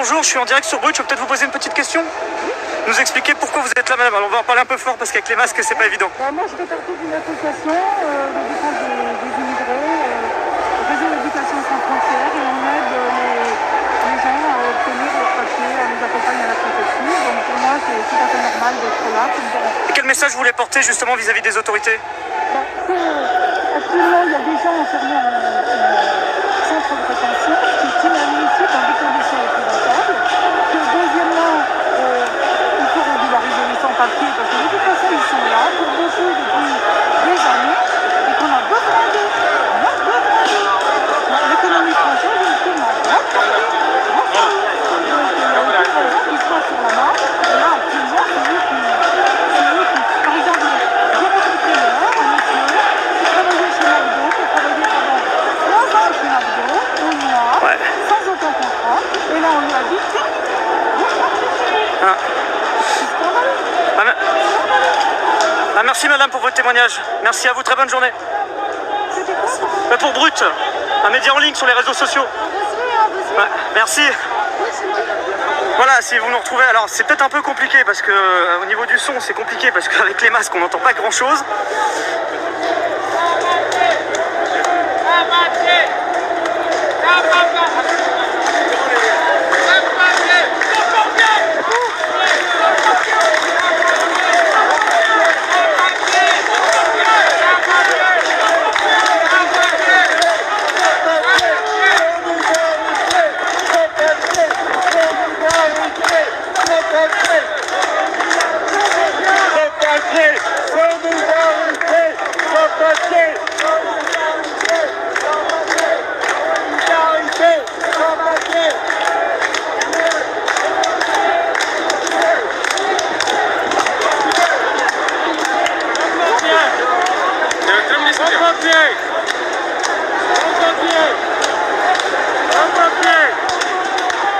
bonjour, je suis en direct sur Brut, je peux peut-être vous poser une petite question? Nous expliquer pourquoi vous êtes là, madame. Alors on va en parler un peu fort parce qu'avec les masques c'est pas évident. Moi je fais partie d'une association de défense des immigrés, réseau d'éducation sans frontières, et on aide les gens à obtenir leurs papiers, on les accompagne à la préfecture. Donc pour moi c'est tout à fait normal d'être là. Et quel message vous voulez porter justement vis-à-vis des autorités? Actuellement il y a des gens enfermés en centre de rétention qui est inadmissible dans des conditions épouvantables. Deuxièmement, il faut régulariser les sans-papiers parce que de toute façon ils sont là pour beaucoup depuis des années et qu'on a besoin d'eux. On a besoin d'eux. L'économie française est extrêmement grande. Donc il y a aussi des gens qui sont sur la marche. Et là actuellement c'est eux qui, par exemple, Jérémy Taylor, un monsieur qui travaillait chez McDo, qui a travaillé pendant 3 ans chez McDo, au noir, sans aucun contrat. Et là on lui a dit merci madame pour votre témoignage. Merci à vous, très bonne journée. Pour Brut, un média en ligne sur les réseaux sociaux. Merci. Voilà, si vous nous retrouvez, alors c'est peut-être un peu compliqué parce que au niveau du son c'est compliqué parce qu'avec les masques on n'entend pas grand chose.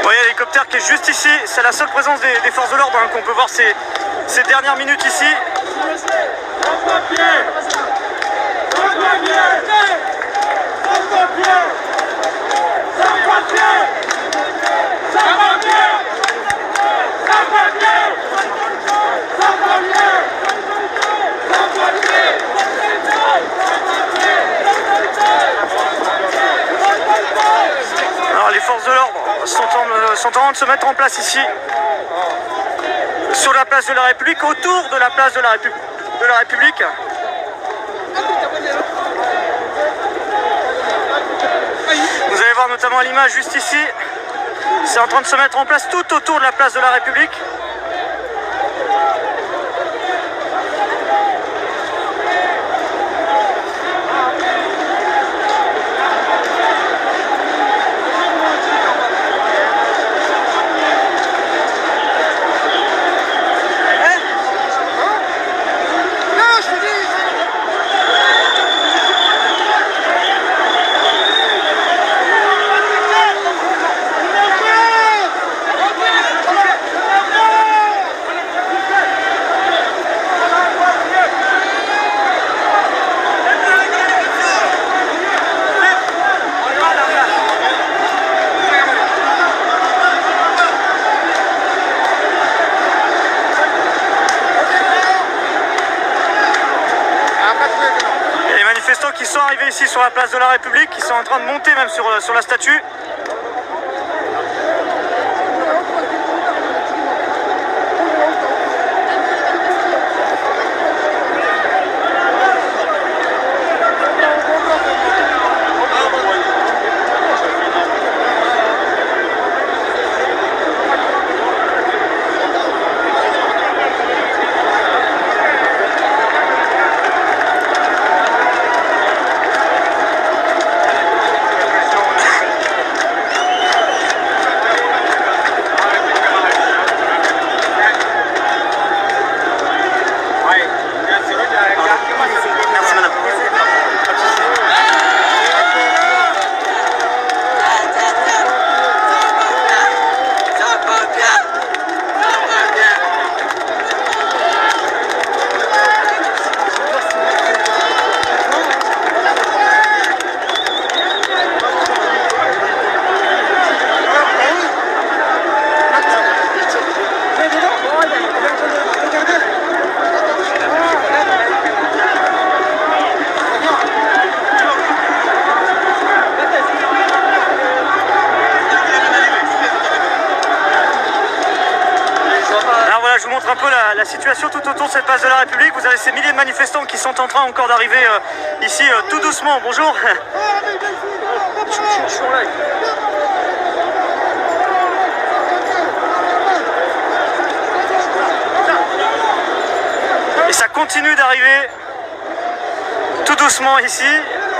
Bon, il y a l'hélicoptère qui est juste ici, c'est la seule présence des forces de l'ordre qu'on peut voir ces dernières minutes ici. Alors les forces de l'ordre sont en train de se mettre en place ici, sur la place de la République, autour de la place de la République. Vous allez voir notamment à l'image juste ici, c'est en train de se mettre en place tout autour de la place de la République. Qui sont arrivés ici sur la place de la République, qui sont en train de monter même sur la statue. vous montre un peu la situation tout autour de cette place de la République. Vous avez ces milliers de manifestants qui sont en train encore d'arriver ici tout doucement. Bonjour. Je suis en live. Et ça continue d'arriver tout doucement ici,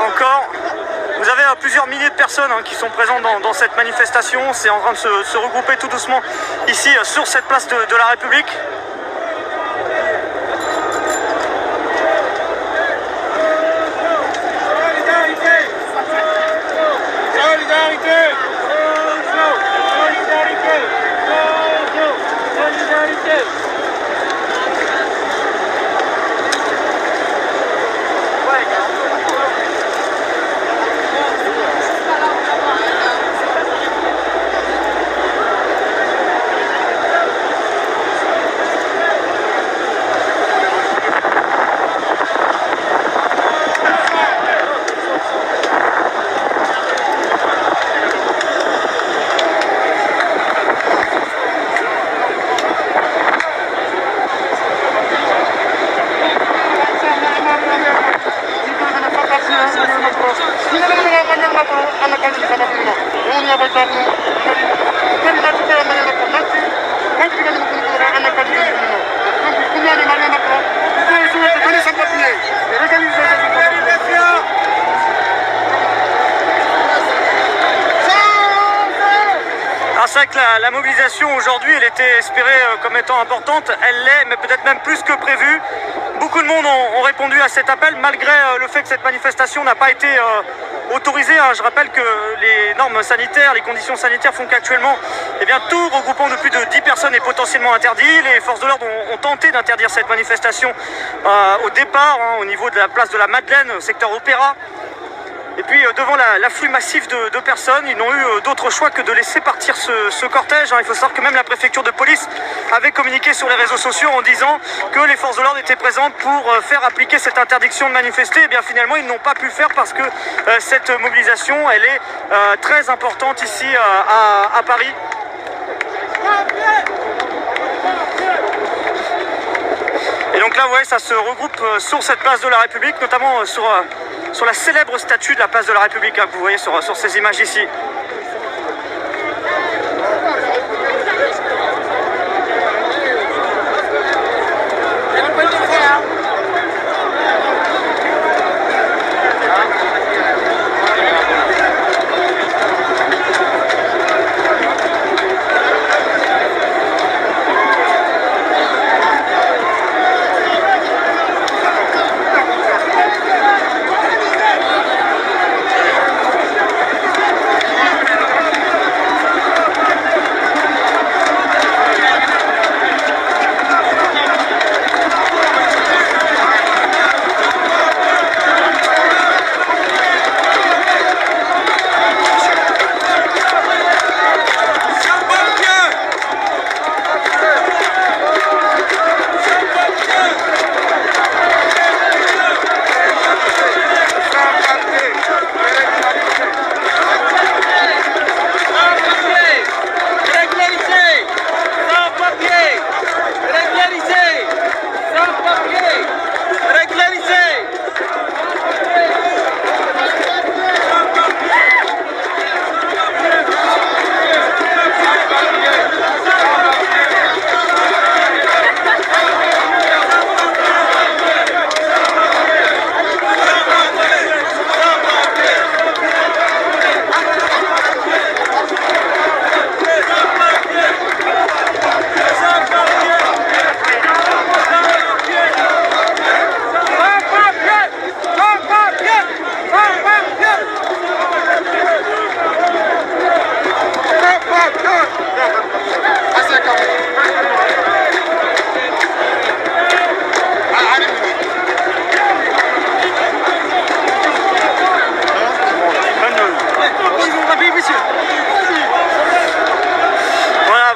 encore. Vous avez plusieurs milliers de personnes qui sont présentes dans cette manifestation. C'est en train de se regrouper tout doucement ici sur cette place de la République. C'est vrai que la mobilisation aujourd'hui, elle était espérée comme étant importante, elle l'est, mais peut-être même plus que prévu. Beaucoup de monde ont répondu à cet appel, malgré le fait que cette manifestation n'a pas été autorisée. Je rappelle que les normes sanitaires, les conditions sanitaires font qu'actuellement, tout regroupant de plus de 10 personnes est potentiellement interdit. Les forces de l'ordre ont tenté d'interdire cette manifestation au départ, au niveau de la place de la Madeleine, secteur Opéra. Et puis devant l'afflux massif de personnes, ils n'ont eu d'autre choix que de laisser partir ce cortège. Il faut savoir que même la préfecture de police avait communiqué sur les réseaux sociaux en disant que les forces de l'ordre étaient présentes pour faire appliquer cette interdiction de manifester. Et bien finalement, ils n'ont pas pu le faire parce que cette mobilisation, elle est très importante ici à Paris. Et donc là, ouais, ça se regroupe sur cette place de la République, notamment sur la célèbre statue de la place de la République que vous voyez sur ces images ici.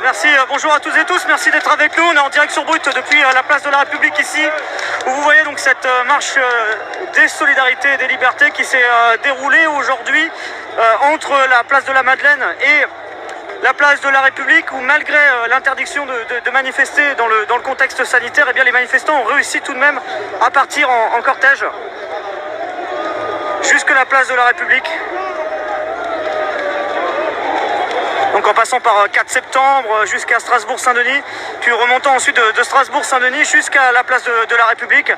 Merci, bonjour à toutes et tous, merci d'être avec nous. On est en direct sur Brut depuis la place de la République ici, où vous voyez donc cette marche des solidarités et des libertés qui s'est déroulée aujourd'hui entre la place de la Madeleine et la place de la République où malgré l'interdiction de manifester dans le contexte sanitaire, eh bien, les manifestants ont réussi tout de même à partir en cortège jusque la place de la République. Donc en passant par 4 septembre jusqu'à Strasbourg-Saint-Denis, puis remontant ensuite de Strasbourg-Saint-Denis jusqu'à la place de la République.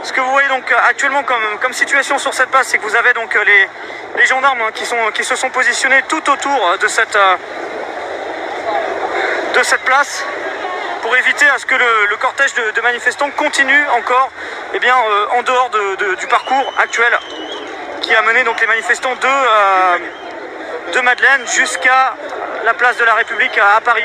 Ce que vous voyez donc actuellement comme situation sur cette place, c'est que vous avez donc les gendarmes qui se sont positionnés tout autour de cette place pour éviter à ce que le cortège de manifestants continue encore en dehors du parcours actuel qui a mené donc les manifestants de Madeleine jusqu'à la place de la République à Paris.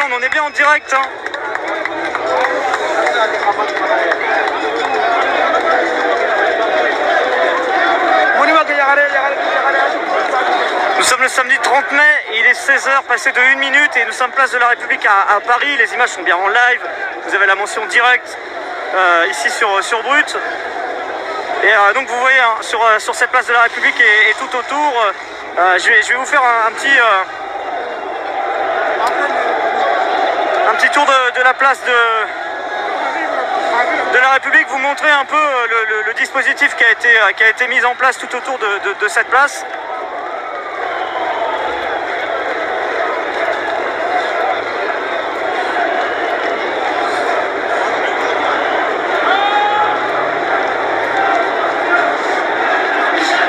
On est bien en direct. Hein. Nous sommes le samedi 30 mai, il est 16h passé de 1 minute et nous sommes place de la République à Paris. Les images sont bien en live, vous avez la mention directe ici sur Brut. Et donc vous voyez hein, sur cette place de la République et tout autour, je vais vous faire un petit tour de la place de la République, vous montrer un peu le dispositif qui a été mis en place tout autour de cette place.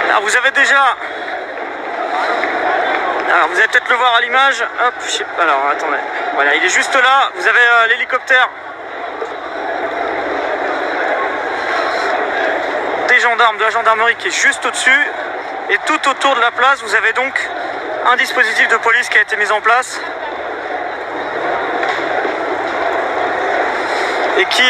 Alors vous avez déjà... Alors vous allez peut-être le voir à l'image. Hop, je sais pas. Alors attendez. Voilà, il est juste là. Vous avez l'hélicoptère des gendarmes, de la gendarmerie qui est juste au-dessus. Et tout autour de la place, vous avez donc un dispositif de police qui a été mis en place. Et qui